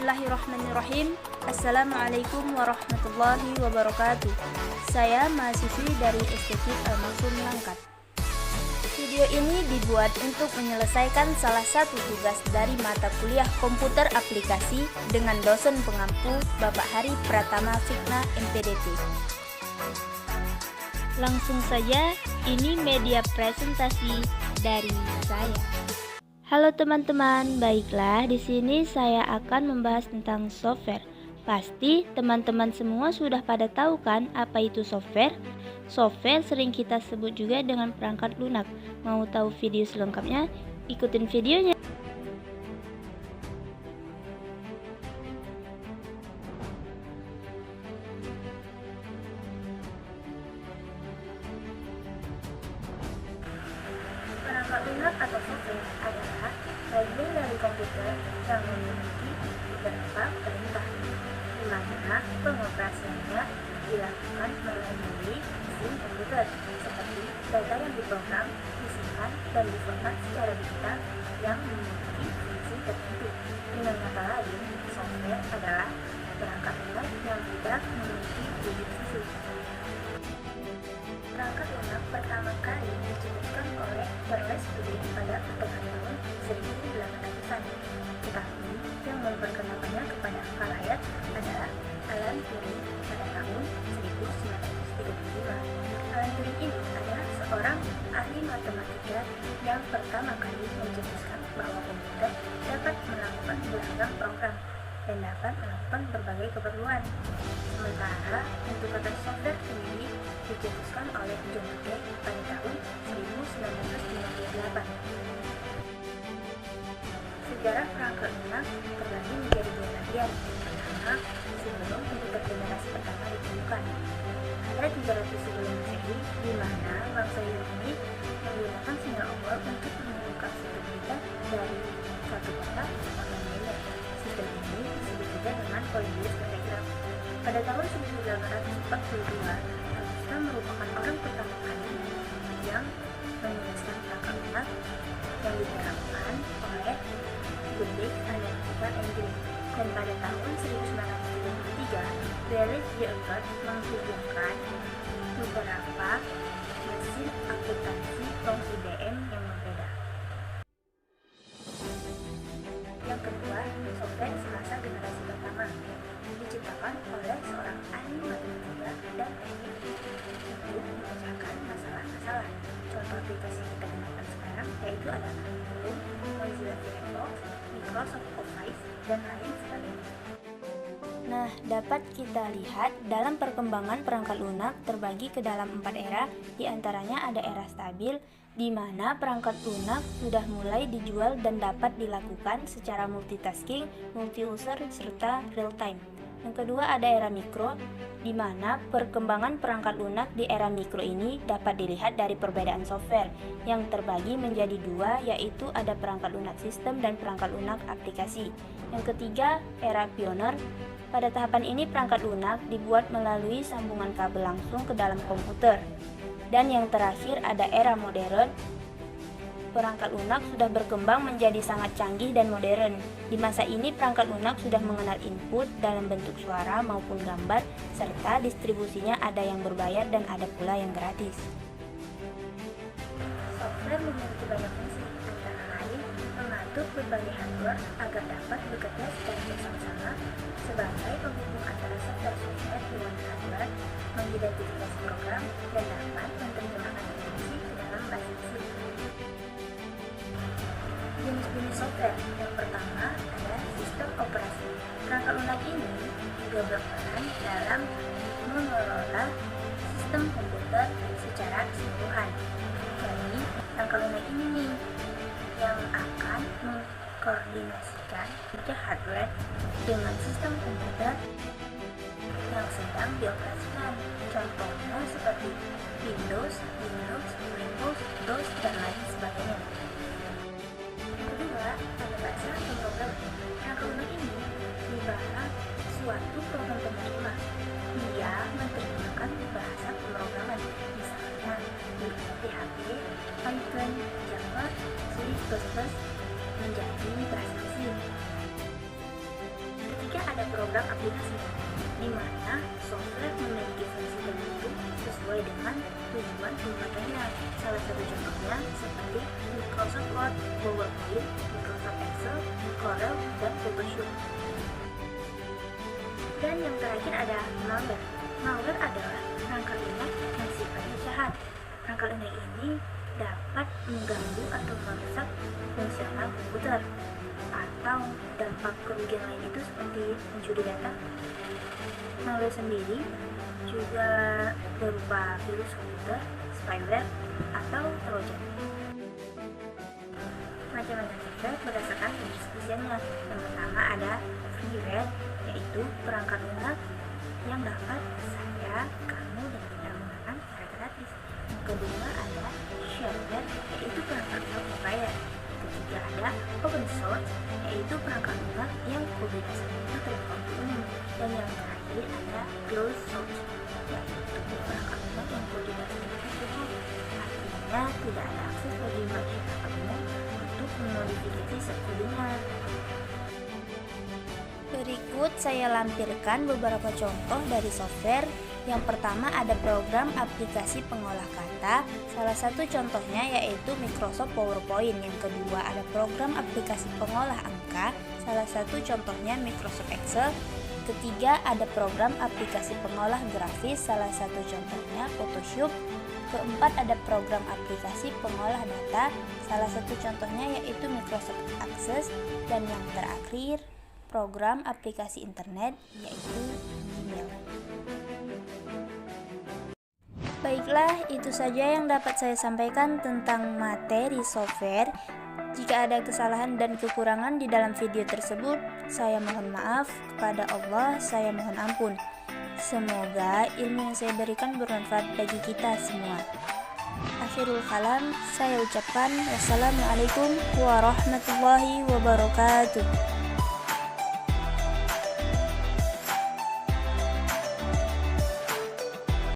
Bismillahirrahmanirrahim. Assalamualaikum warahmatullahi wabarakatuh. Saya mahasiswi dari STKIP Al-Maksum Langkat. Video ini dibuat untuk menyelesaikan salah satu tugas dari mata kuliah komputer aplikasi dengan dosen pengampu Bapak Hari Pratama Fikna MPDT. Langsung saja, ini media presentasi dari saya. Halo teman-teman, baiklah di sini saya akan membahas tentang software. Pasti teman-teman semua sudah pada tahu kan apa itu software? Software sering kita sebut juga dengan perangkat lunak. Mau tahu video selengkapnya? Ikutin videonya. Perangkat lunak atau software adalah bagian dari komputer yang memiliki beberapa perintah, di mana pengoperasiannya dilakukan melalui mesin komputer, seperti data yang diprogram, disimpan, dan diformat secara digital yang memiliki fungsi tertentu. Dengan kata lain, software adalah perangkat lunak yang tidak memiliki wujud fisik. Perangkat lunak pertama kali dicetuskan oleh Charles Babbage pada pertengahan tahun 1800-an. Tetapi yang memperkenalkannya kepada khalayak adalah Alan Turing pada tahun 1935. Alan Turing ini adalah seorang ahli matematika yang pertama kali mencetuskan bahwa komputer dapat melakukan beragam program dan dapat melakukan berbagai keperluan. Sementara untuk kata software sendiri dicetuskan oleh John Day pada tahun 1958. Sejarah perangkat lunak terbagi menjadi dua bagian. Pertama, sebelum komputer generasi pertama ditemukan. Pada 300 sebelum Masehi, di mana bangsa Yunani menggunakan sinyal obor untuk mengirimkan suatu berita dari satu kota ke kota lainnya. Sistem ini disebut juga dengan Polybius telegraph. Pada tahun 1842, Augusta merupakan orang pertama kali yang menuliskan perangkat lunak yang diterapkan oleh Babbage Analytical Engine. Dan pada tahun 1933, Bailey Gifford menghubungkan beberapa mesin akuntansi bank IBM yang berbeda. Yang kedua, software semasa generasi pertama diciptakan oleh seorang ahli matematika dan teknik untuk memecahkan masalah-masalah. Contoh aplikasi yang kita gunakan sekarang yaitu adalah Zoom, Mozilla Firefox, Microsoft Office, dan lain sebagainya. Nah, dapat kita lihat dalam perkembangan perangkat lunak terbagi ke dalam 4 era, di antaranya ada era stabil, di mana perangkat lunak sudah mulai dijual dan dapat dilakukan secara multitasking, multi-user, serta real-time. Yang kedua ada era mikro, di mana perkembangan perangkat lunak di era mikro ini dapat dilihat dari perbedaan software yang terbagi menjadi dua, yaitu ada perangkat lunak sistem dan perangkat lunak aplikasi. Yang ketiga, era pioner. Pada tahapan ini perangkat lunak dibuat melalui sambungan kabel langsung ke dalam komputer. Dan yang terakhir ada era modern. Perangkat lunak sudah berkembang menjadi sangat canggih dan modern. Di masa ini perangkat lunak sudah mengenal input dalam bentuk suara maupun gambar, serta distribusinya ada yang berbayar dan ada pula yang gratis. Software memiliki banyak fungsi, antara lain mengatur berbagai hardware agar dapat bekerja secara bersama-sama sebagai penghubung antara software dengan hardware, mengidentifikasi program, dan dapat menerjemahkan instruksi ke dalam bahasa asing. Jenis-jenis software yang pertama ada sistem operasi. Perangkat lunak ini juga berperan dalam mengelola sistem komputer secara keseluruhan. Jadi, perangkat lunak ini nih yang akan mengkoordinasikan kerja hardware dengan sistem komputer yang sedang dioperasikan. Contohnya seperti Windows, Linux, Windows, DOS, dan lain sebagainya. Kedua, ada bahasa pemrograman. Perangkat lunak ini ibarat suatu program penerima. Dia menerjemahkan bahasa pemrograman, misalnya di PHP, Python, Java, C++, menjadi bahasa asing. ada program aplikasi, di mana software memiliki fungsi tertentu sesuai dengan tujuan pemakainya. Salah satu contohnya seperti Microsoft Word, PowerPoint, Microsoft Excel, Corel, dan Photoshop. Dan yang terakhir ada malware. Malware adalah perangkat lunak yang sifatnya jahat. Perangkat lunak ini dapat mengganggu atau merusak fungsional komputer, atau dampak kerugian lain itu seperti mencuri data. Malware sendiri juga berupa virus komputer, spyware, atau trojan. Macam-macam software berdasarkan jenis spesialnya. Yang pertama ada freeware, yaitu perangkat lunak yang dapat saya, kamu, dan kita gunakan secara gratis. Yang kedua ada shareware, yaitu perangkat lunak berbayar. Yang ketiga ada open source, yaitu perangkat lunak yang publikasinya terbuka untuk umum. Dan yang terakhir ada closed source, yaitu perangkat lunak yang publikasinya tertutup. Artinya tidak ada akses bagi masyarakat umum untuk memodifikasi kodenya. Berikut saya lampirkan beberapa contoh dari software. Yang pertama ada program aplikasi pengolah kata. Salah satu contohnya yaitu Microsoft PowerPoint. Yang kedua ada program aplikasi pengolah angka. Salah satu contohnya Microsoft Excel. Ketiga ada program aplikasi pengolah grafis. Salah satu contohnya Photoshop. Keempat ada program aplikasi pengolah data. Salah satu contohnya yaitu Microsoft Access. Dan yang terakhir program aplikasi internet yaitu Gmail. Baiklah, itu saja yang dapat saya sampaikan tentang materi software. Jika ada kesalahan dan kekurangan di dalam video tersebut, saya mohon maaf. Kepada Allah, saya mohon ampun. Semoga ilmu yang saya berikan bermanfaat bagi kita semua. Akhirul kalam, saya ucapkan wassalamualaikum warahmatullahi wabarakatuh.